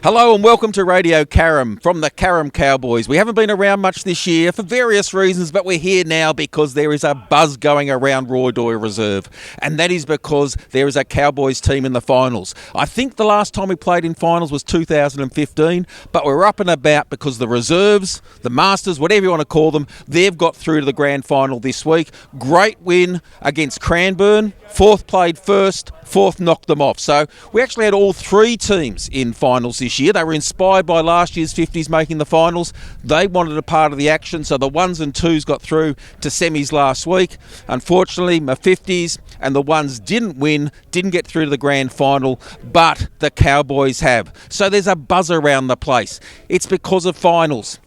Hello and welcome to Radio Carrum from the Carrum Cowboys. We haven't been around much this year for various reasons, but we're here now because there is a buzz going around Roy Doyle Reserve, and that is because there is a Cowboys team in the finals. I think the last time we played in finals was 2015, but we're up and about because the reserves, the Masters, whatever you want to call them, they've got through to the grand final this week. Great win against Cranbourne. Fourth played first, fourth knocked them off. So we actually had all three teams in finals this year. They were inspired by last year's 50s making the finals. They wanted a part of the action, so the ones and twos got through to semis last week. Unfortunately, my 50s and the ones didn't win, didn't get through to the grand final, but the Cowboys have. So there's a buzz around the place. It's because of finals.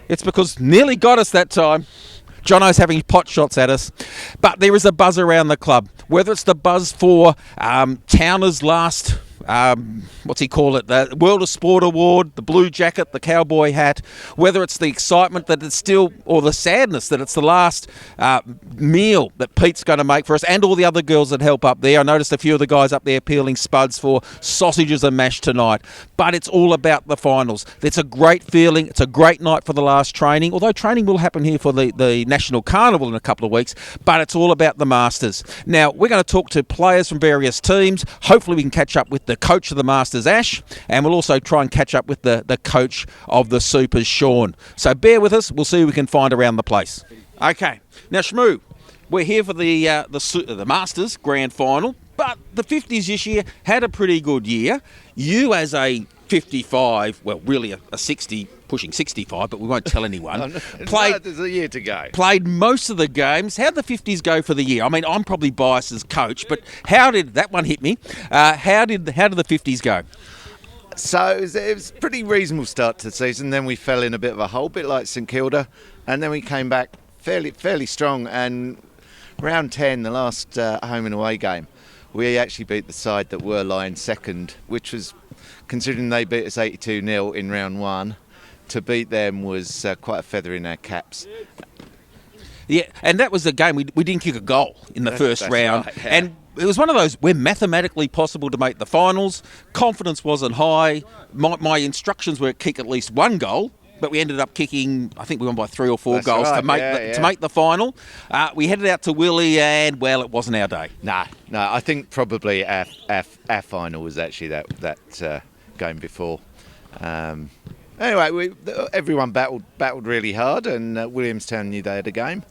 It's because nearly got us that time. Jono's having pot shots at us. But there is a buzz around the club. Whether it's the buzz for Towner's last, the World of Sport Award, the blue jacket, the cowboy hat, whether it's the excitement that it's still, or the sadness that it's the last meal that Pete's going to make for us, and all the other girls that help up there. I noticed a few of the guys up there peeling spuds for sausages and mash tonight. But it's all about the finals. It's a great feeling. It's a great night for the last training, although training will happen here for the National Carnival in a couple of weeks, but it's all about the Masters. Now, we're going to talk to players from various teams. Hopefully we can catch up with the coach of the Masters, Ash, and we'll also try and catch up with the coach of the Supers, Sean. So bear with us. We'll see who we can find around the place. Okay. Now, Shmoo, we're here for the Masters Grand Final, but the 50s this year had a pretty good year. You as a 55, well, really a 60, pushing 65, but we won't tell anyone. There's a year to go. Played most of the games. How'd the 50s go for the year? I mean, I'm probably biased as coach, but how did that one hit me? How did the 50s go? So it was a pretty reasonable start to the season. Then we fell in a bit of a hole, bit like St Kilda, and then we came back fairly strong. And round 10, the last home and away game, we actually beat the side that were lying second, which was, considering they beat us 82-0 in round 1, to beat them was quite a feather in our caps. Yeah, and that was the game. We didn't kick a goal in the first round. Right, yeah. And it was one of those where mathematically possible to make the finals. Confidence wasn't high. My instructions were kick at least one goal, but we ended up kicking, I think we won by 3 or 4 goals right, to make the final. We headed out to Willie and, well, it wasn't our day. No, I think probably our final was actually that game before. Anyway, everyone battled really hard, and Williamstown knew they had a game.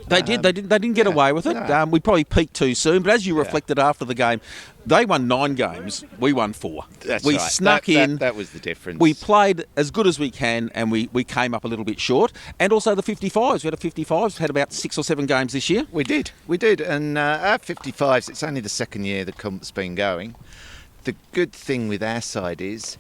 They did. They didn't get away with it. No. We probably peaked too soon. But as you reflected after the game, they won 9 games. We won 4. That's we right. snuck in. That was the difference. We played as good as we can, and we came up a little bit short. And also the 55s. We had a 55s. Had about 6 or 7 games this year. We did. And our 55s, it's only the second year the comp's been going. The good thing with our side is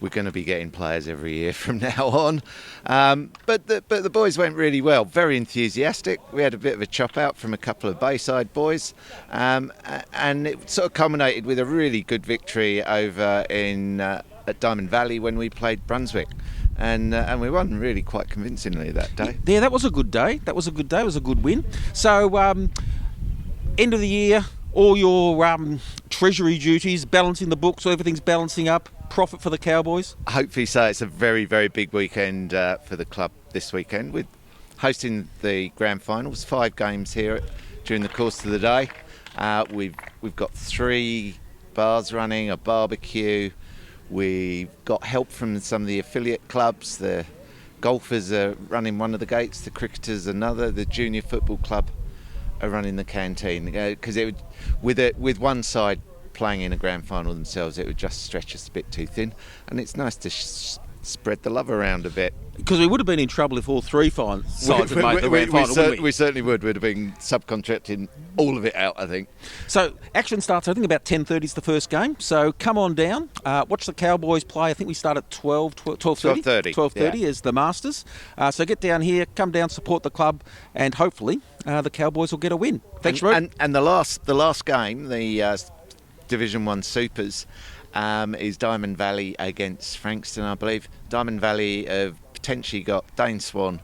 we're going to be getting players every year from now on. But the boys went really well, very enthusiastic. We had a bit of a chop out from a couple of Bayside boys, and it sort of culminated with a really good victory over at Diamond Valley when we played Brunswick. And we won really quite convincingly that day. Yeah, that was a good day. It was a good win. So, end of the year, all your treasury duties, balancing the books, so everything's balancing up. Profit for the Cowboys? Hopefully so. It's a very, very big weekend for the club this weekend. We're hosting the grand finals, 5 games here during the course of the day. We've got 3 bars running, a barbecue. We've got help from some of the affiliate clubs. The golfers are running one of the gates, the cricketers another, the junior football club are running the canteen. Because with one side playing in a grand final themselves, it would just stretch us a bit too thin, and it's nice to spread the love around a bit. Because we would have been in trouble if all 3 sides had made the grand final, wouldn't we? We certainly would. We'd have been subcontracting all of it out, I think. So action starts, I think, about 10:30 is the first game. So come on down, watch the Cowboys play. I think we start at 12:30. 12:30 is the Masters. So get down here, come down, support the club, and hopefully the Cowboys will get a win. Thanks, Ruth. And the last game, the Division 1 Supers, is Diamond Valley against Frankston, I believe. Diamond Valley have potentially got Dane Swan,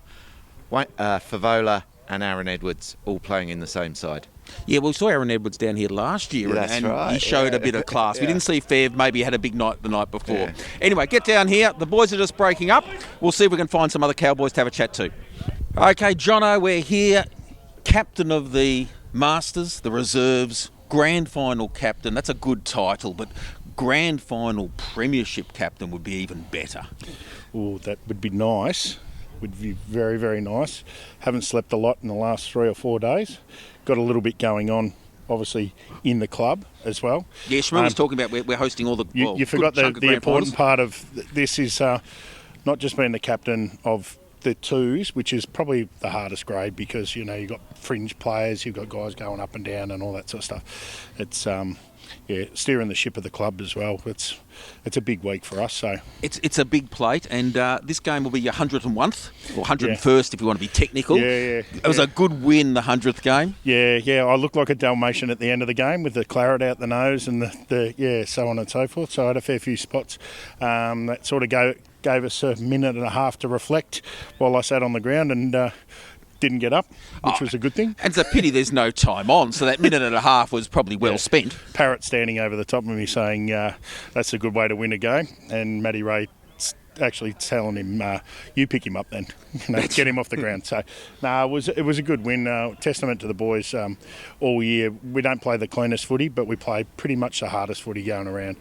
Favola and Aaron Edwards all playing in the same side. Yeah, well, we saw Aaron Edwards down here last year, That's and right, he showed yeah. a bit of class. We Yeah. didn't see Fev, maybe had a big night the night before. Yeah. Anyway, get down here. The boys are just breaking up. We'll see if we can find some other Cowboys to have a chat to. Okay, Jono, we're here. Captain of the Masters, the Reserves, Grand Final Captain. That's a good title, but Grand Final Premiership Captain would be even better. Oh, that would be nice. Would be very, very nice. Haven't slept a lot in the last 3 or 4 days. Got a little bit going on, obviously, in the club as well. Yeah, Shmuel was talking about we're hosting all the... You forgot the important part of this is not just being the captain of the twos, which is probably the hardest grade because, you know, you've got fringe players, you've got guys going up and down and all that sort of stuff. It's... steering the ship of the club as well. It's a big week for us. So it's a big plate, and this game will be your 101st or 101st if you want to be technical. Yeah. It was a good win, the 100th game. Yeah. I looked like a Dalmatian at the end of the game with the claret out the nose and the so on and so forth. So I had a fair few spots that sort of gave us a minute and a half to reflect while I sat on the ground and. Didn't get up, which was a good thing. And it's a pity there's no time on, so that minute and a half was probably well spent. Parrot standing over the top of me saying, that's a good way to win a game. And Matty Ray actually telling him, you pick him up then, get him off the ground. So, it was a good win. Testament to the boys all year. We don't play the cleanest footy, but we play pretty much the hardest footy going around.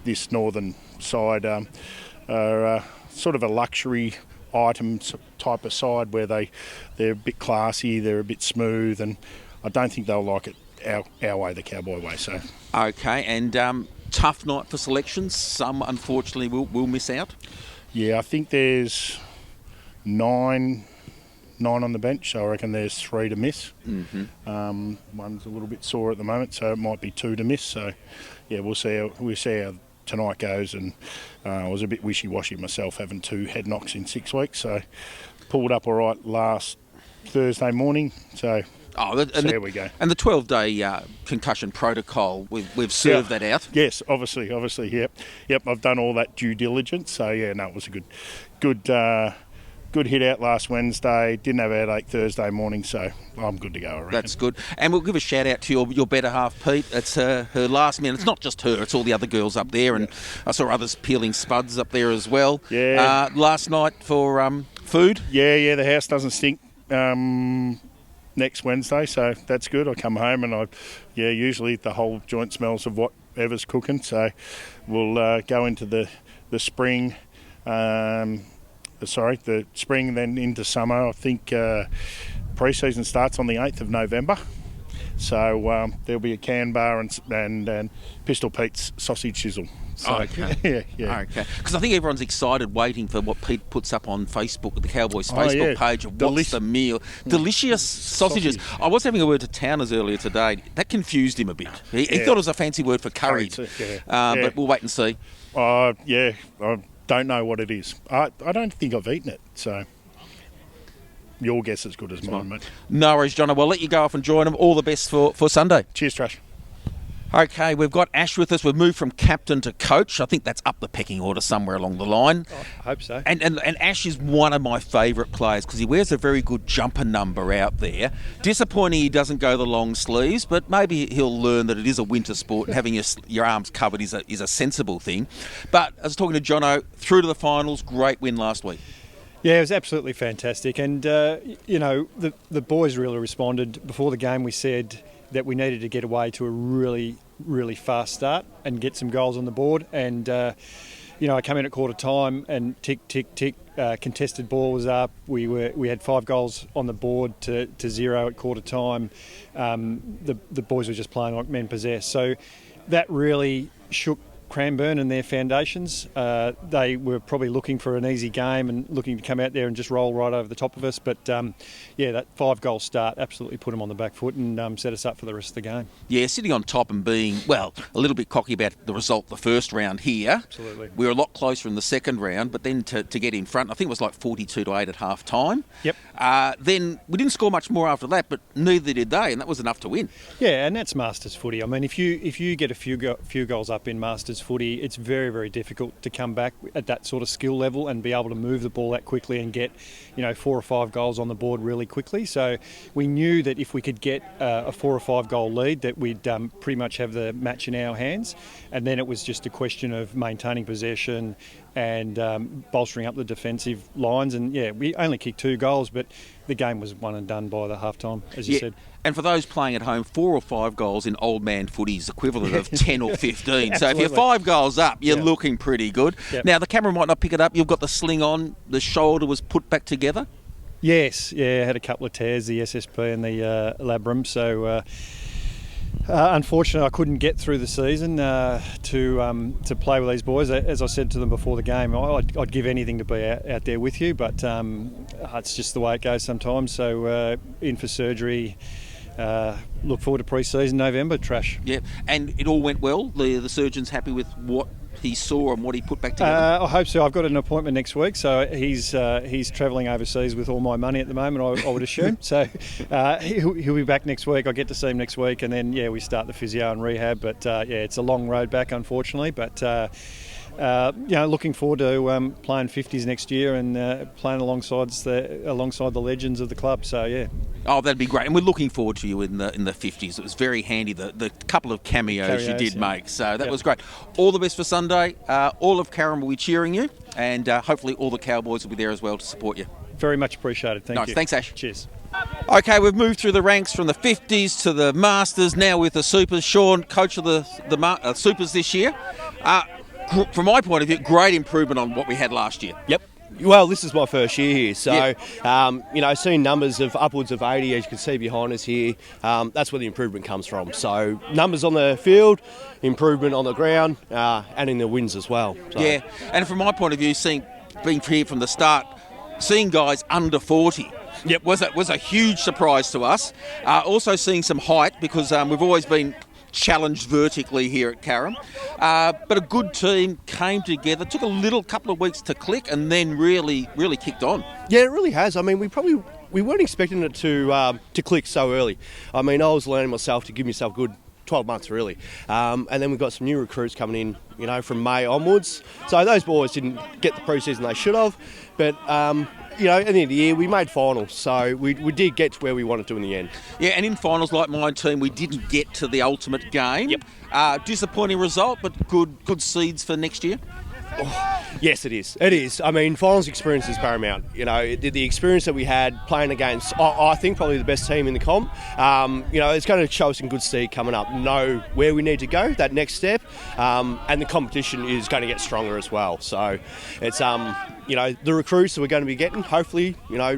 This northern side are sort of a luxury items type of side where they're a bit classy, they're a bit smooth, and I don't think they'll like it our way, the Cowboy way. So okay, and tough night for selections. Some unfortunately will miss out. Yeah, I think there's nine on the bench, so I reckon there's 3 to miss. Mm-hmm. One's a little bit sore at the moment, so it might be 2 to miss. So yeah, we'll see how tonight goes, and I was a bit wishy-washy myself having 2 head knocks in 6 weeks, so pulled up all right last Thursday morning, so there we go. And the 12-day concussion protocol, we've served that out. Yes, obviously, yep, I've done all that due diligence, so yeah, no, it was a good hit out last Wednesday. Didn't have a headache Thursday morning, so I'm good to go, I reckon. That's good. And we'll give a shout out to your better half, Pete. It's her last minute. It's not just her, it's all the other girls up there, and I saw others peeling spuds up there as well. Yeah. Last night for food? Yeah, the house doesn't stink next Wednesday, so that's good. I come home and usually the whole joint smells of whatever's cooking, so we'll go into the spring. The spring, then into summer. I think pre-season starts on the 8th of November. So there'll be a can bar and Pistol Pete's sausage sizzle. So, okay. Yeah. Okay. Because I think everyone's excited waiting for what Pete puts up on Facebook, the Cowboys Facebook page of what's the meal. Delicious sausages. I was having a word to Towners earlier today. That confused him a bit. He thought it was a fancy word for curried. But we'll wait and see. I don't know what it is. I don't think I've eaten it, so your guess is as good as mine, mate. No worries, John. We'll let you go off and join them. All the best for Sunday. Cheers, Trash. Okay, we've got Ash with us. We've moved from captain to coach. I think that's up the pecking order somewhere along the line. I hope so. And Ash is one of my favourite players because he wears a very good jumper number out there. Disappointing he doesn't go the long sleeves, but maybe he'll learn that it is a winter sport and having your arms covered is a sensible thing. But I was talking to Jono, through to the finals, great win last week. Yeah, it was absolutely fantastic. And, the boys really responded. Before the game we said that we needed to get away to a really, really fast start and get some goals on the board. And, I come in at quarter time and tick, tick, tick. Contested ball was up. We had 5 goals on the board to 0 at quarter time. The boys were just playing like men possessed. So that really shook Cranbourne and their foundations. They were probably looking for an easy game and looking to come out there and just roll right over the top of us. But, that 5-goal start absolutely put them on the back foot and set us up for the rest of the game. Yeah, sitting on top and being, a little bit cocky about the result the first round here. Absolutely. We were a lot closer in the second round, but then to get in front, I think it was like 42-8 at half-time. Yep. Then we didn't score much more after that, but neither did they, and that was enough to win. Yeah, and that's Masters footy. I mean, if you get a few goals up in Masters Cowboys footy, it's very, very difficult to come back at that sort of skill level and be able to move the ball that quickly and get, 4 or 5 goals on the board really quickly. So we knew that if we could get a 4 or 5 goal lead, that we'd pretty much have the match in our hands. And then it was just a question of maintaining possession and bolstering up the defensive lines. And yeah, we only kicked 2 goals, but the game was won and done by the half-time, as you said. And for those playing at home, 4 or 5 goals in old man footy is equivalent of 10 or 15. So if you're 5 goals up, you're looking pretty good. Yep. Now, the camera might not pick it up. You've got the sling on. The shoulder was put back together. Yes, I had a couple of tears, the SSP and the labrum. So unfortunately, I couldn't get through the season to play with these boys. As I said to them before the game, I'd give anything to be out there with you, but it's just the way it goes sometimes. So in for surgery. Look forward to pre-season November, Trash. Yeah, and it all went well. The surgeon's happy with what he saw and what he put back together? I hope so. I've got an appointment next week, so he's travelling overseas with all my money at the moment, I would assume. So he'll be back next week. I get to see him next week, and then, we start the physio and rehab. But, it's a long road back, unfortunately. But, looking forward to playing 50s next year and playing alongside the legends of the club. So, yeah. Oh, that'd be great. And we're looking forward to you in the 50s. It was very handy, the couple of cameos you did make. So that was great. All the best for Sunday. All of Carrum will be cheering you, and hopefully all the Cowboys will be there as well to support you. Very much appreciated. Thank you. Thanks, Ash. Cheers. Okay, we've moved through the ranks from the 50s to the Masters, now with the Supers. Sean, coach of the Supers this year. From my point of view, great improvement on what we had last year. Yep. Well, this is my first year here, so, seeing numbers of upwards of 80, as you can see behind us here, that's where the improvement comes from. So, numbers on the field, improvement on the ground, and in the wins as well. So. Yeah, and from my point of view, being here from the start, seeing guys under 40 was a huge surprise to us. Also seeing some height, because we've always been challenged vertically here at Carrum, but a good team came together. Took a couple of weeks to click, and then really kicked on. Yeah, it really has. I mean, we weren't expecting it to click so early. I mean, I was learning myself to give myself a good 12 months really, and then we've got some new recruits coming in, from May onwards. So those boys didn't get the pre-season they should have, but at the end of the year, we made finals, so we did get to where we wanted to in the end. Yeah, and in finals, like my team, we didn't get to the ultimate game. Yep. Disappointing result, but good seeds for next year. Oh, yes, it is. It is. I mean, finals experience is paramount. The experience that we had playing against, I think, probably the best team in the comp. It's going to show us some good seed coming up. Know where we need to go, that next step, and the competition is going to get stronger as well. So, it's the recruits that we're going to be getting, hopefully,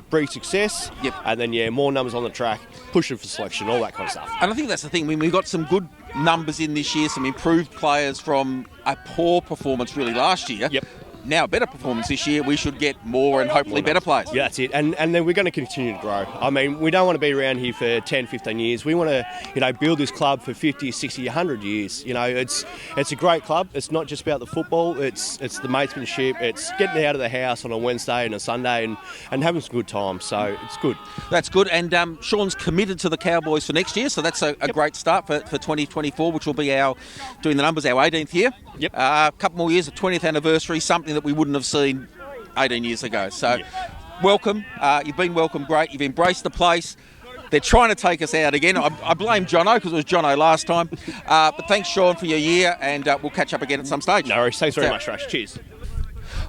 breed success. Yep. And then more numbers on the track, pushing for selection, all that kind of stuff. And I think that's the thing. We've got some good numbers in this year, some improved players from a poor performance really last year. Yep. Now, better performance this year, we should get more and hopefully better players. Yeah, that's it. And then we're going to continue to grow. I mean, we don't want to be around here for 10, 15 years. We want to, build this club for 50, 60, 100 years. It's a great club. It's not just about the football. It's the matesmanship. It's getting out of the house on a Wednesday and a Sunday and having some good time. So it's good. That's good. And Sean's committed to the Cowboys for next year. So that's a great start for 2024, which will be doing the numbers, our 18th year. Yep. A couple more years, a 20th anniversary, something that we wouldn't have seen 18 years ago. So welcome. You've been welcomed great. You've embraced the place. They're trying to take us out again. I blame Jono because it was Jono last time. But thanks, Sean, for your year, and we'll catch up again at some stage. No worries. Thanks very much, Rash. Cheers.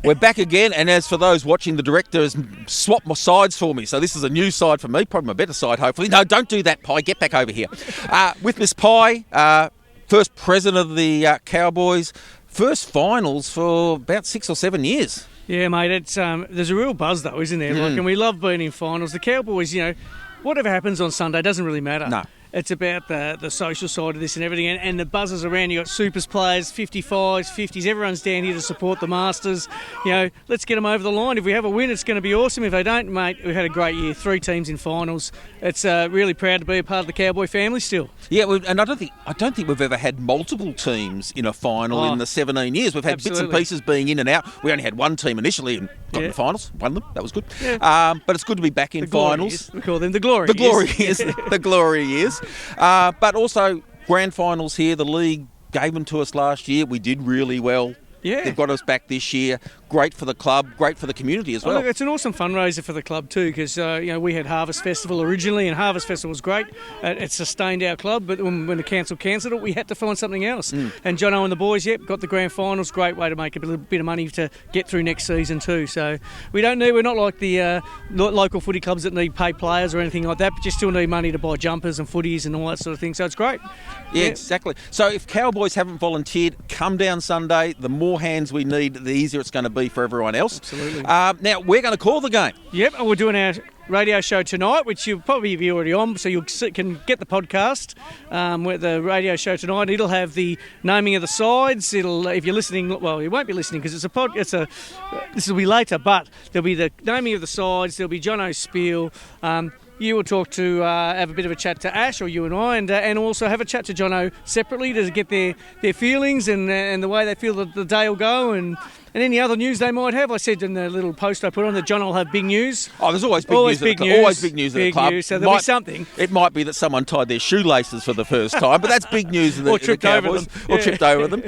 We're back again, and as for those watching, the director has swapped my sides for me. So this is a new side for me, probably my better side, hopefully. No, don't do that, Pie. Get back over here. With Miss Pie, first president of the Cowboys, first finals for about 6 or 7 years. Yeah, mate, it's there's a real buzz though, isn't there? And we love being in finals. The Cowboys, whatever happens on Sunday doesn't really matter. No. It's about the social side of this and everything, and the buzzers around. You got Supers players, 55s, 50s. Everyone's down here to support the Masters. Let's get them over the line. If we have a win, it's going to be awesome. If they don't, mate, we've had a great year. 3 teams in finals. It's really proud to be a part of the Cowboy family still. Yeah, and I don't think we've ever had multiple teams in a final in the 17 years. We've had bits and pieces being in and out. We only had one team initially and got in the finals, won them. That was good. Yeah. But it's good to be back in finals. We call them the glory. The glory years. The glory years. But also grand finals here. The league gave them to us last year. We did really well. Yeah. They've got us back this year. Great for the club, great for the community as well. Look, it's an awesome fundraiser for the club too, because we had Harvest Festival originally, and Harvest Festival was great. It sustained our club, but when the council cancelled it, we had to find something else. And Jono and the boys, got the grand finals. Great way to make a little bit of money to get through next season too. So we're not like the local footy clubs that need paid players or anything like that, but you still need money to buy jumpers and footies and all that sort of thing. So it's great. Yeah, exactly. So if Cowboys haven't volunteered, come down Sunday. The more hands we need, the easier it's going to be for everyone else. Absolutely. Now, we're going to call the game. Yep, and we're doing our radio show tonight, which you'll probably be already on, so you can get the podcast with the radio show tonight. It'll have the naming of the sides. If you're listening, well, you won't be listening because this will be later, but there'll be the naming of the sides. There'll be Jono's spiel. You will talk to have a bit of a chat to Ash, or you and I, and also have a chat to Jono separately to get their feelings and the way they feel that the day will go, and any other news they might have. I said in the little post I put on that John will have big news. Oh, there's always big news. Always big news at the club. News, so there'll be something. It might be that someone tied their shoelaces for the first time, but that's big news in the, or in the tripped Cowboys. over them. Or tripped over them.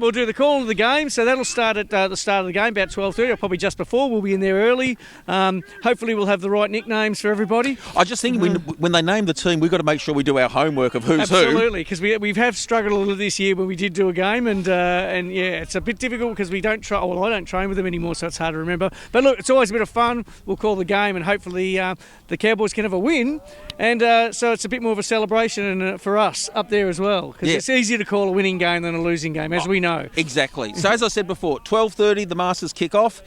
We'll do the call of the game. So that'll start at the start of the game, about 12:30, or probably just before. We'll be in there early. Hopefully we'll have the right nicknames for everybody. I just think when they name the team, we've got to make sure we do our homework of who's Absolutely, because we have struggled a little this year when we did do a game, and it's a bit difficult because we don't try. Well, I don't train with them anymore, so it's hard to remember. But look, it's always a bit of fun. We'll call the game, and hopefully the Cowboys can have a win. And so it's a bit more of a celebration for us up there as well, because it's easier to call a winning game than a losing game, as we know. Exactly. So as I said before, 12:30 the Masters kick off.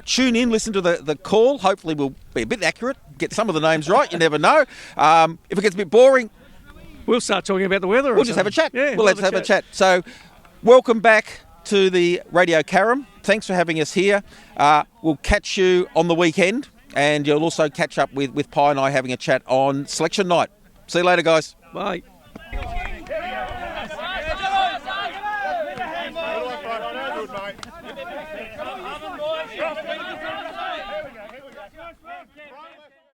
Tune in, listen to the call. Hopefully we'll be a bit accurate, get some of the names right. You never know. If it gets a bit boring, we'll start talking about the weather. We'll just have a chat. Yeah, we'll have a chat. So welcome back to the Radio Carrum. Thanks for having us here. We'll catch you on the weekend, and you'll also catch up with Pi and I having a chat on selection night. See you later, guys. Bye.